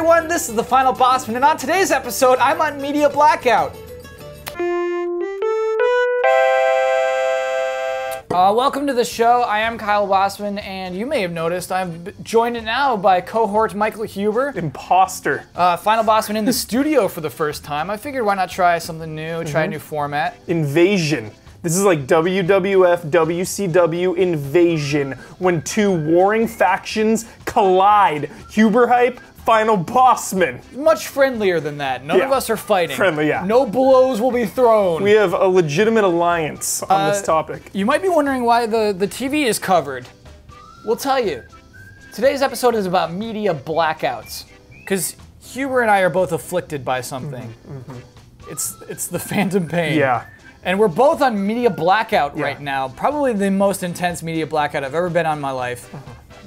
everyone, this is the Final Bosman, and on today's episode, I'm on Media Blackout. Welcome to the show. I am Kyle Bosman, and you may have noticed I'm joined now by cohort Michael Huber. Imposter. Final Bosman in the studio for the first time. I figured why not try something new, try a new format. Invasion. This is like WWF, WCW Invasion, when two warring factions collide. Huber hype, Final Bosman. Much friendlier than that. None of us are fighting. Friendly, yeah. No blows will be thrown. We have a legitimate alliance on this topic. You might be wondering why the TV is covered. We'll tell you. Today's episode is about media blackouts. Because Huber and I are both afflicted by something. It's the phantom pain. Yeah. And we're both on media blackout right now. Probably the most intense media blackout I've ever been on in my life.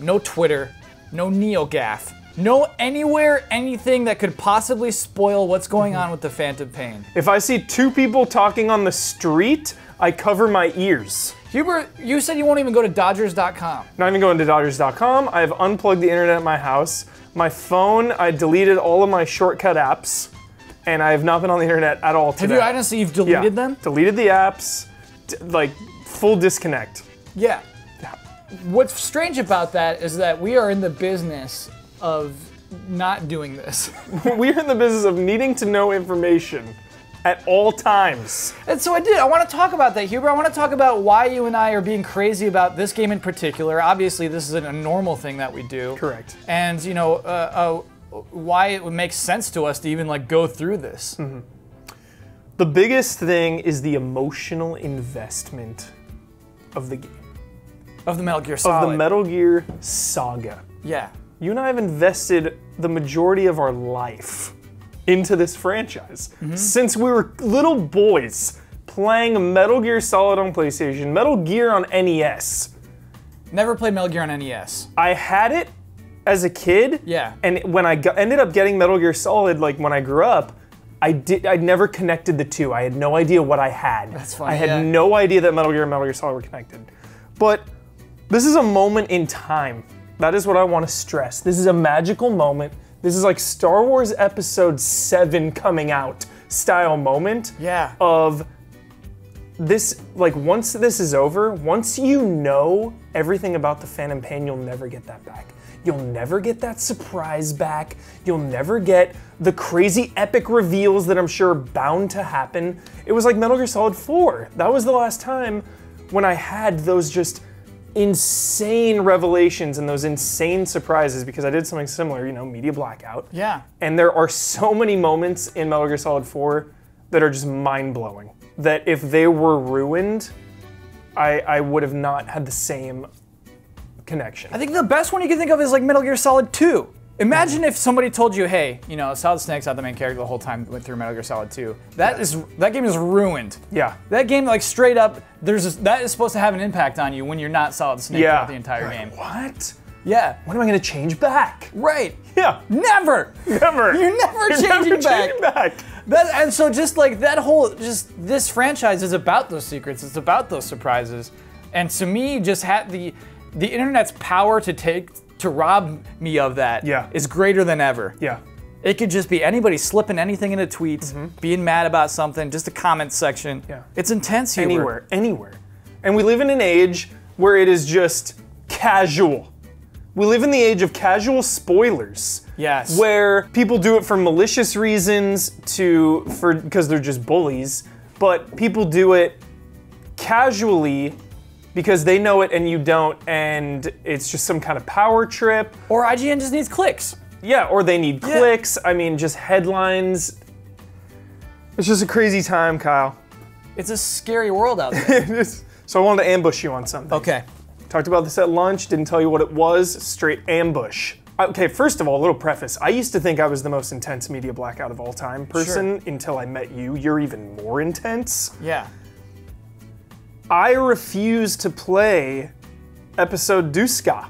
No Twitter, no NeoGAF, no anywhere, anything that could possibly spoil what's going on with the phantom pain. If I see two people talking on the street, I cover my ears. Huber, you said you won't even go to Dodgers.com. Not even going to Dodgers.com. I've unplugged the internet at my house. My phone, I deleted all of my shortcut apps. And I have not been on the internet at all today. Have you honestly, you've deleted them? Deleted the apps, like full disconnect. Yeah. What's strange about that is that we are in the business of not doing this. We're in the business of needing to know information at all times. And so I want to talk about that, Huber. I want to talk about why you and I are being crazy about this game in particular. Obviously, this is a normal thing that we do. Correct. And, you know, why it would make sense to us to even like go through this. The biggest thing is the emotional investment of the game. Of the Metal Gear Solid. Of the Metal Gear saga. Yeah. You and I have invested the majority of our life into this franchise. Since we were little boys playing Metal Gear Solid on PlayStation, Metal Gear on NES. Never played Metal Gear on NES. I had it as a kid, and when I ended up getting Metal Gear Solid, like when I grew up, I never connected the two. I had no idea what I had. That's funny. I had no idea that Metal Gear and Metal Gear Solid were connected. But this is a moment in time. That is what I want to stress. This is a magical moment. This is like Star Wars Episode 7 coming out style moment. Yeah. Of this, like once this is over, once you know everything about the Phantom Pain, you'll never get that back. You'll never get that surprise back. You'll never get the crazy epic reveals that I'm sure are bound to happen. It was like Metal Gear Solid 4. That was the last time when I had those just insane revelations and those insane surprises, because I did something similar, you know, media blackout. Yeah. And there are so many moments in Metal Gear Solid 4 that are just mind-blowing, that if they were ruined, I would have not had the same connection. I think the best one you can think of is like Metal Gear Solid 2. Imagine if somebody told you, hey, you know, Solid Snake's not the main character the whole time went through Metal Gear Solid 2. That game is ruined. Yeah. That game, like straight up, that is supposed to have an impact on you when you're not Solid Snake throughout the entire game. What? Yeah. When am I gonna change back? Right. Yeah. Never. Never. You're never changing back. And so just like that whole, this franchise is about those secrets. It's about those surprises. And to me, just the internet's power to rob me of that is greater than ever. Yeah. It could just be anybody slipping anything into tweets, being mad about something, just a comment section. Yeah. It's intense here. Anywhere. And we live in an age where it is just casual. We live in the age of casual spoilers. Yes. Where people do it for malicious reasons, because they're just bullies, but people do it casually because they know it and you don't, and it's just some kind of power trip. Or IGN just needs clicks. Yeah, or they need clicks. I mean, just headlines. It's just a crazy time, Kyle. It's a scary world out there. So I wanted to ambush you on something. Okay. Talked about this at lunch, didn't tell you what it was, straight ambush. Okay, first of all, a little preface. I used to think I was the most intense media blackout of all time person until I met you. You're even more intense. Yeah. I refuse to play episode Duska,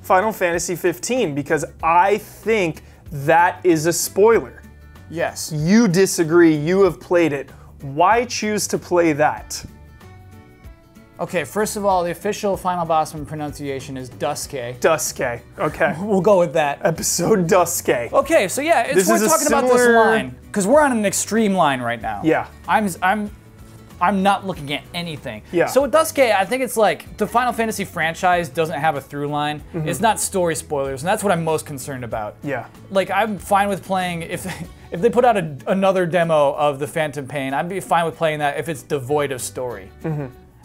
Final Fantasy 15, because I think that is a spoiler. Yes. You disagree, you have played it. Why choose to play that? Okay, first of all, the official Final Bosman pronunciation is Duske. Duske. Okay. We'll go with that. Episode Duske. Okay, so yeah, it's worth talking about this line because we're on an extreme line right now. Yeah. I'm not looking at anything. Yeah. So with Duske, I think it's like the Final Fantasy franchise doesn't have a through line. It's not story spoilers, and that's what I'm most concerned about. Yeah. Like I'm fine with playing if they put out another demo of the Phantom Pain, I'd be fine with playing that if it's devoid of story.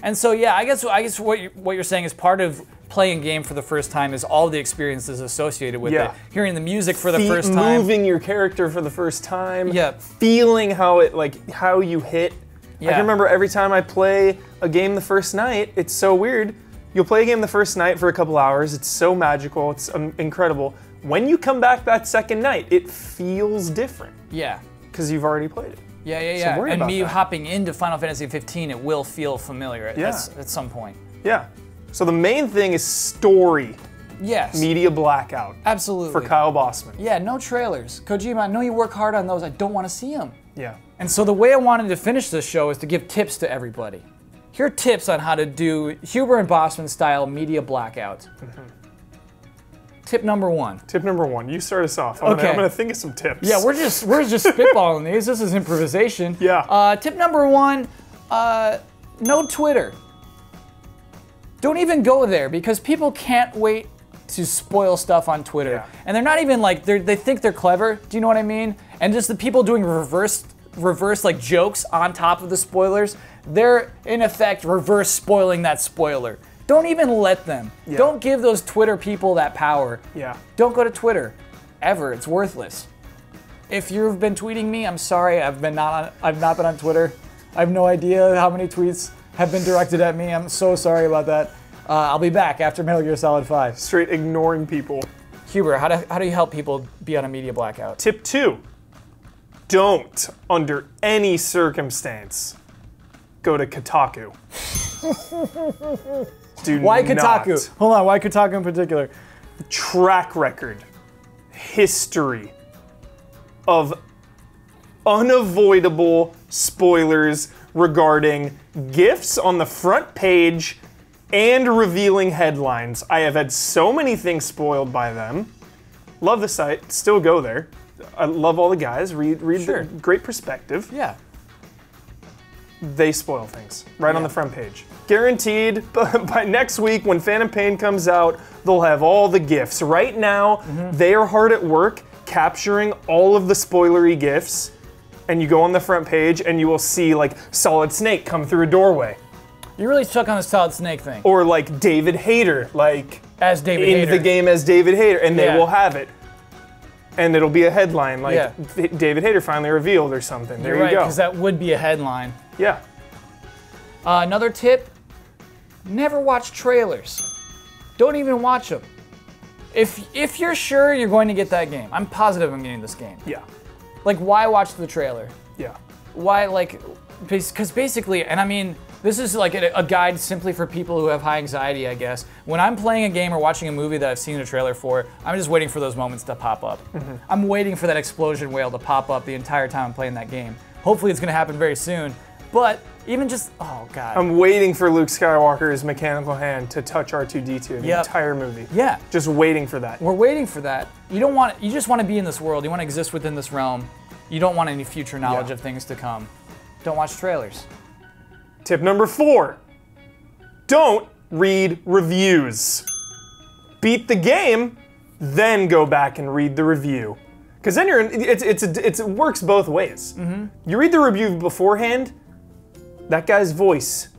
And so yeah, I guess what you're saying is part of playing a game for the first time is all the experiences associated with it. Hearing the music for the first time. Moving your character for the first time. Yeah. Feeling how you hit. I can remember every time I play a game the first night, it's so weird. You'll play a game the first night for a couple hours, it's so magical, it's incredible. When you come back that second night, it feels different. Yeah. Because you've already played it. Yeah. So and me hopping into Final Fantasy 15, it will feel familiar at some point. Yeah. So the main thing is story. Yes. Media blackout. Absolutely. For Kyle Bosman. Yeah, no trailers. Kojima, I know you work hard on those, I don't want to see them. Yeah. And so the way I wanted to finish this show is to give tips to everybody. Here are tips on how to do Huber and Bosman style media blackout. Tip number 1. Tip number 1. You start us off. I'm gonna think of some tips. Yeah, we're just spitballing these. This is improvisation. Yeah. Tip number 1, no Twitter. Don't even go there because people can't wait to spoil stuff on Twitter. Yeah. And they're not even like, they think they're clever. Do you know what I mean? And just the people doing reverse like jokes on top of the spoilers, they're in effect reverse spoiling that spoiler. Don't even let them. Yeah. Don't give those Twitter people that power. Yeah. Don't go to Twitter. Ever. It's worthless. If you've been tweeting me, I'm sorry. I've not been on Twitter. I have no idea how many tweets have been directed at me. I'm so sorry about that. I'll be back after Metal Gear Solid 5. Straight ignoring people. Huber, how do you help people be on a media blackout? Tip 2. Don't, under any circumstance, go to Kotaku. Why Kotaku? Hold on, why Kotaku in particular? Track record, history of unavoidable spoilers regarding GIFs on the front page and revealing headlines. I have had so many things spoiled by them. Love the site, still go there. I love all the guys, read the great perspective. Yeah. They spoil things right on the front page. Guaranteed, by next week when Phantom Pain comes out, they'll have all the GIFs. Right now, they are hard at work capturing all of the spoilery GIFs, and you go on the front page and you will see like Solid Snake come through a doorway. You really stuck on the Solid Snake thing. Or like David Hayter, like as David Hayter. In the game as David Hayter, and they will have it. And it'll be a headline like David Hayter finally revealed or something. There you go. Because that would be a headline. Yeah. Another tip, never watch trailers. Don't even watch them. If you're sure you're going to get that game, I'm positive I'm getting this game. Yeah. Like, why watch the trailer? Yeah. Why, like, because basically, and I mean, this is like a guide simply for people who have high anxiety, I guess. When I'm playing a game or watching a movie that I've seen a trailer for, I'm just waiting for those moments to pop up. I'm waiting for that explosion whale to pop up the entire time I'm playing that game. Hopefully it's gonna happen very soon, but even just, oh God. I'm waiting for Luke Skywalker's mechanical hand to touch R2-D2 the entire movie. Yeah. Just waiting for that. We're waiting for that. You just want to be in this world. You want to exist within this realm. You don't want any future knowledge of things to come. Don't watch trailers. Tip number 4, don't read reviews. Beat the game, then go back and read the review. Because then it works both ways. You read the review beforehand, that guy's voice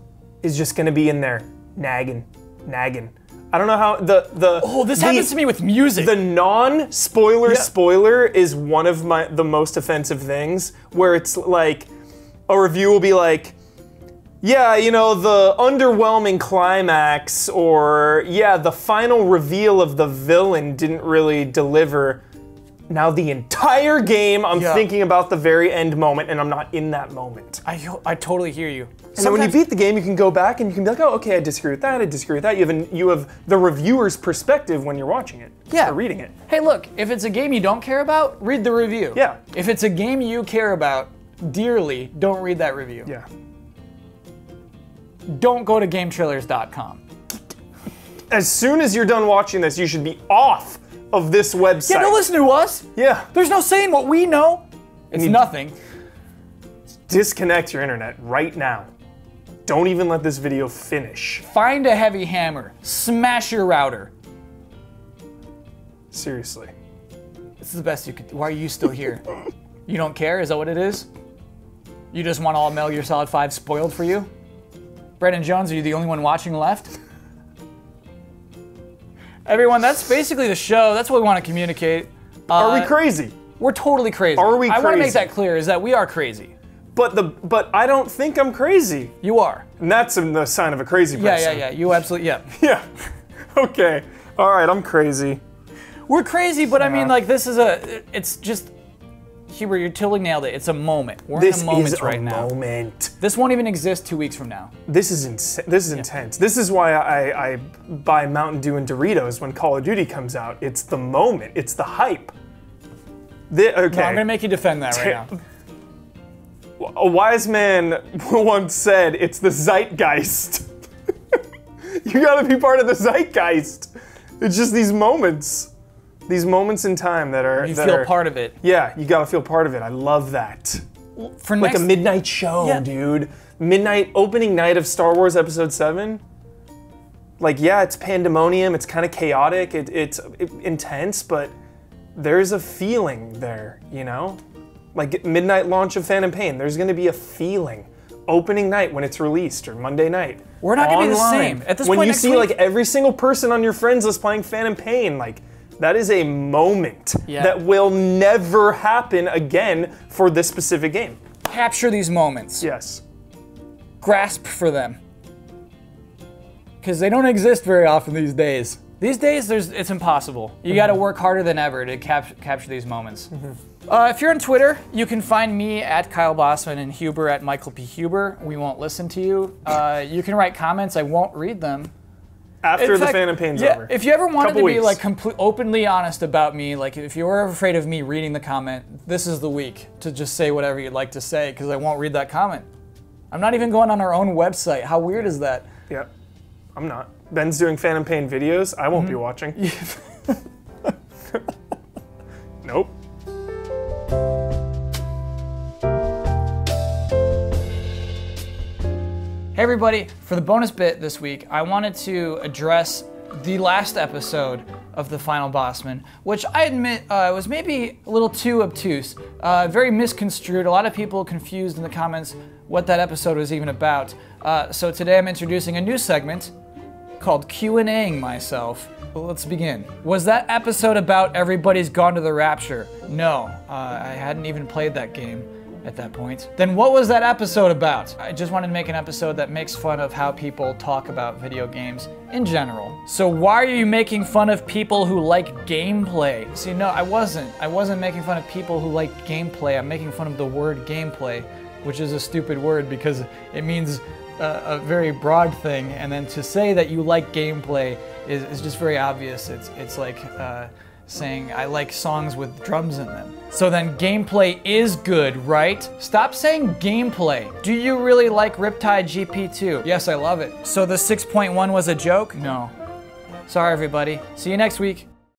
is just gonna be in there, nagging. I don't know how this happens to me with music. The non-spoiler spoiler is one of the most offensive things, where it's like, a review will be like, yeah, you know, the underwhelming climax, or yeah, the final reveal of the villain didn't really deliver. Now the entire game, I'm thinking about the very end moment, and I'm not in that moment. I totally hear you. And then when you beat the game, you can go back and you can be like, oh, okay, I disagree with that, I disagree with that. You have the reviewer's perspective when you're watching it, or reading it. Hey, look, if it's a game you don't care about, read the review. Yeah. If it's a game you care about dearly, don't read that review. Yeah. don't go to GameTrailers.com. As soon as you're done watching this, you should be off of this website. Yeah, don't listen to us. Yeah. There's no saying what we know. It's nothing. Disconnect your internet right now. Don't even let this video finish. Find a heavy hammer. Smash your router. Seriously. This is the best you could. Why are you still here? You don't care? Is that what it is? You just want all Metal Gear Solid 5 spoiled for you? Brandon Jones, are you the only one watching left? Everyone, that's basically the show. That's what we want to communicate. Are we crazy? We're totally crazy. Are we I want to crazy? make that clear, is that we are crazy. But I don't think I'm crazy. You are. And that's the sign of a crazy person. Yeah. You absolutely, yeah. Yeah. Okay. All right, I'm crazy. We're crazy, but I mean, like, this is it's just, Hubert, you totally nailed it. It's a moment. We're in a moment right now. This is a moment. This won't even exist 2 weeks from now. This is intense. This is why I buy Mountain Dew and Doritos when Call of Duty comes out. It's the moment. It's the hype. Okay. No, I'm gonna make you defend that right now. A wise man once said, "It's the zeitgeist." You gotta be part of the zeitgeist. It's just these moments in time that are. You feel part of it. Yeah, you gotta feel part of it. I love that. For Like a midnight show, dude. Midnight opening night of Star Wars Episode 7. Like, yeah, it's pandemonium. It's kind of chaotic. It's intense, but there's a feeling there, you know? Like midnight launch of Phantom Pain, there's gonna be a feeling. Opening night when it's released, or Monday night. We're not gonna be the same. At this when point you next see week, like every single person on your friends list playing Phantom Pain, like that is a moment that will never happen again for this specific game. capture these moments. Yes. Grasp for them. Because they don't exist very often these days. These days, it's impossible. You gotta work harder than ever to capture these moments. If you're on Twitter, you can find me at Kyle Bosman and Huber at Michael P. Huber. We won't listen to you. You can write comments. I won't read them. After the Phantom Pain's over. If you ever wanted to be weeks. like openly honest about me, like if you were afraid of me reading the comment, this is the week to just say whatever you'd like to say, because I won't read that comment. I'm not even going on our own website. How weird is that? Yep. I'm not. Ben's doing Phantom Pain videos. I won't be watching. Nope. Hey everybody, for the bonus bit this week, I wanted to address the last episode of The Final Bosman, which I admit was maybe a little too obtuse, very misconstrued. A lot of people confused in the comments what that episode was even about. So today I'm introducing a new segment called Q&Aing myself. Well, let's begin. Was that episode about Everybody's Gone to the Rapture? No, I hadn't even played that game at that point. Then what was that episode about? I just wanted to make an episode that makes fun of how people talk about video games in general. So why are you making fun of people who like gameplay? See, no, I wasn't. I wasn't making fun of people who like gameplay. I'm making fun of the word gameplay, which is a stupid word because it means a very broad thing, and then to say that you like gameplay is just very obvious. It's like saying I like songs with drums in them. So then gameplay is good, right? Stop saying gameplay. Do you really like Riptide GP2? Yes, I love it. So the 6.1 was a joke? No. Sorry everybody. See you next week.